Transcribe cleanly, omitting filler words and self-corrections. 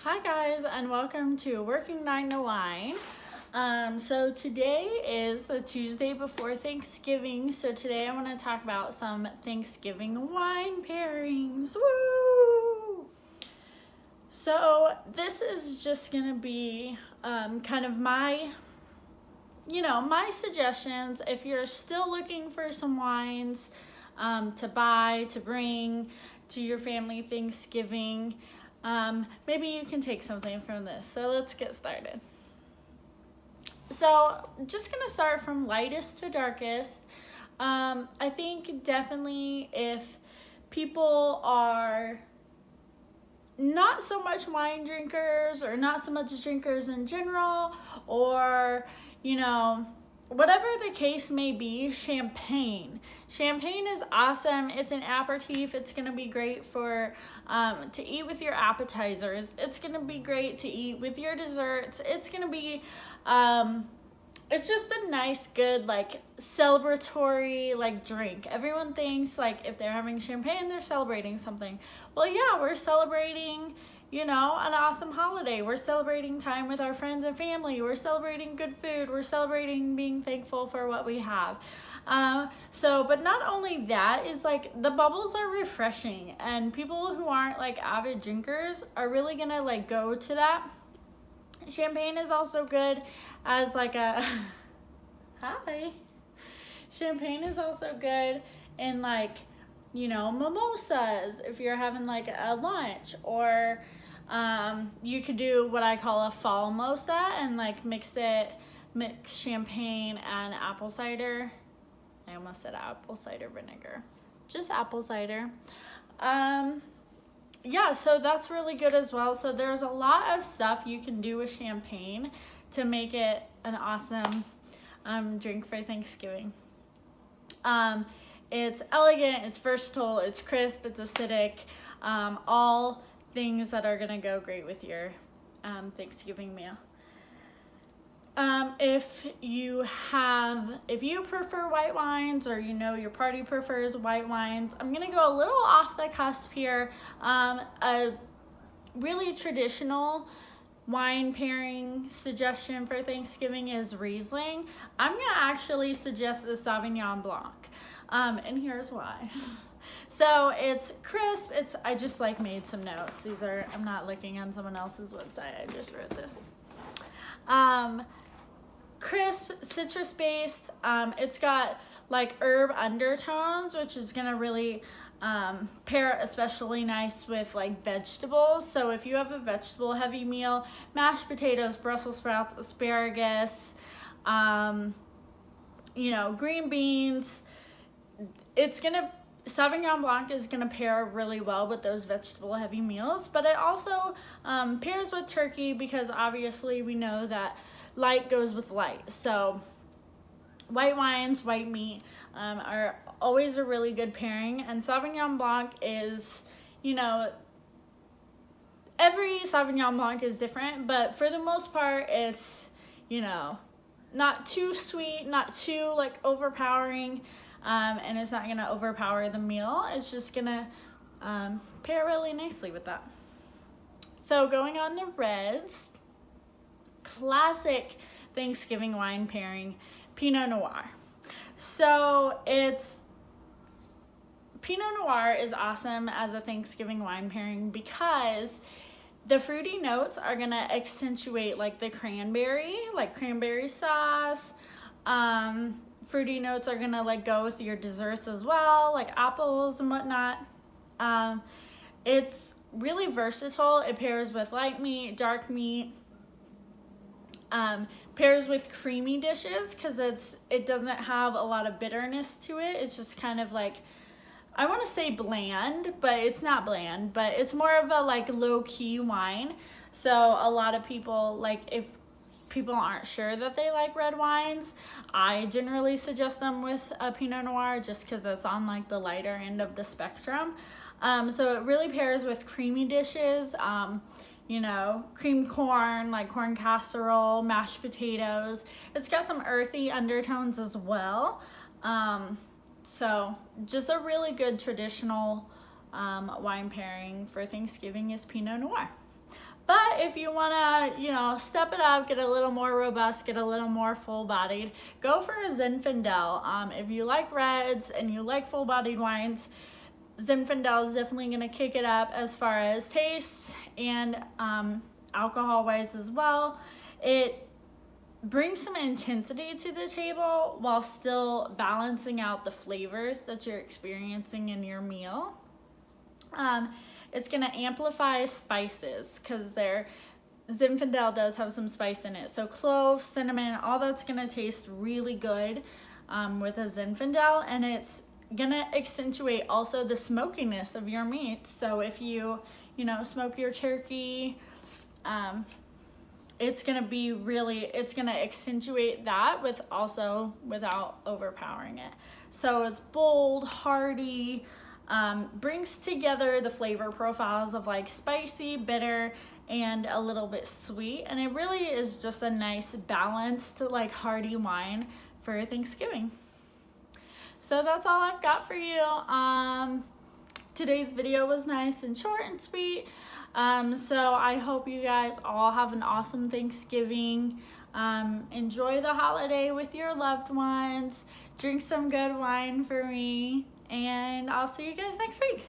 Hi guys, and welcome to Working 9 to Wine. So today is the Tuesday before Thanksgiving. So today I want to talk about some Thanksgiving wine pairings. Woo! So this is just gonna be kind of my suggestions. If you're still looking for some wines to buy, to bring to your family Thanksgiving, maybe you can take something from this. So let's get started. So just gonna start from lightest to darkest. I think definitely if people are not so much wine drinkers or not so much drinkers in general, or whatever the case may be, champagne is awesome. It's an aperitif. It's gonna be great for to eat with your appetizers. It's gonna be great to eat with your desserts. It's gonna be it's just a nice, good, celebratory, drink. Everyone thinks, if they're having champagne, they're celebrating something. Well, yeah, we're celebrating, an awesome holiday. We're celebrating time with our friends and family. We're celebrating good food. We're celebrating being thankful for what we have. But not only that, is the bubbles are refreshing, and people who aren't avid drinkers are really gonna go to that. Champagne is also good as hi. Champagne is also good in mimosas if you're having a lunch, or you could do what I call a fall mimosa and mix champagne and apple cider. I almost said apple cider vinegar. Just apple cider. Yeah, so that's really good as well. So there's a lot of stuff you can do with champagne to make it an awesome drink for Thanksgiving. It's elegant, it's versatile, it's crisp, it's acidic, all things that are gonna go great with your Thanksgiving meal. If you prefer white wines, or your party prefers white wines, I'm gonna go a little off the cusp here. A really traditional wine pairing suggestion for Thanksgiving is Riesling. I'm gonna actually suggest the Sauvignon Blanc, and here's why. So it's crisp. I just made some notes. I'm not looking on someone else's website. I just wrote this. Crisp, citrus based. It's got herb undertones, which is gonna really pair especially nice with vegetables. So if you have a vegetable heavy meal, mashed potatoes, Brussels sprouts, asparagus, green beans, Sauvignon Blanc is gonna pair really well with those vegetable heavy meals. But it also pairs with turkey, because obviously we know that light goes with light. So white wines, white meat are always a really good pairing. And Sauvignon Blanc is, every Sauvignon Blanc is different, but for the most part, it's, not too sweet, not too overpowering, and it's not gonna overpower the meal. It's just gonna pair really nicely with that. So going on to reds, classic Thanksgiving wine pairing, Pinot Noir. So Pinot Noir is awesome as a Thanksgiving wine pairing because the fruity notes are gonna accentuate the cranberry sauce. Fruity notes are gonna go with your desserts as well, apples and whatnot. It's really versatile. It pairs with light meat, dark meat. Pairs with creamy dishes because it doesn't have a lot of bitterness to it. It's just kind of I want to say bland, but it's not bland, but it's more of a low-key wine. So a lot of people, if people aren't sure that they like red wines, I generally suggest them with a Pinot Noir just because it's on the lighter end of the spectrum. So it really pairs with creamy dishes, creamed corn, corn casserole, mashed potatoes. It's got some earthy undertones as well. So just a really good traditional wine pairing for Thanksgiving is Pinot Noir. But if you wanna, you know, step it up, get a little more robust, get a little more full-bodied, go for a Zinfandel. If you like reds and you like full-bodied wines, Zinfandel is definitely gonna kick it up as far as taste and alcohol-wise as well. It brings some intensity to the table while still balancing out the flavors that you're experiencing in your meal. It's gonna amplify spices because Zinfandel does have some spice in it. So clove, cinnamon, all that's gonna taste really good with a Zinfandel, and it's gonna accentuate also the smokiness of your meat. So if you smoke your turkey, it's gonna accentuate that without overpowering it. So it's bold, hearty, brings together the flavor profiles of like spicy, bitter, and a little bit sweet. And it really is just a nice balanced like hearty wine for Thanksgiving. So that's all I've got for you. Today's video was nice and short and sweet. So I hope you guys all have an awesome Thanksgiving. Enjoy the holiday with your loved ones. Drink some good wine for me. And I'll see you guys next week.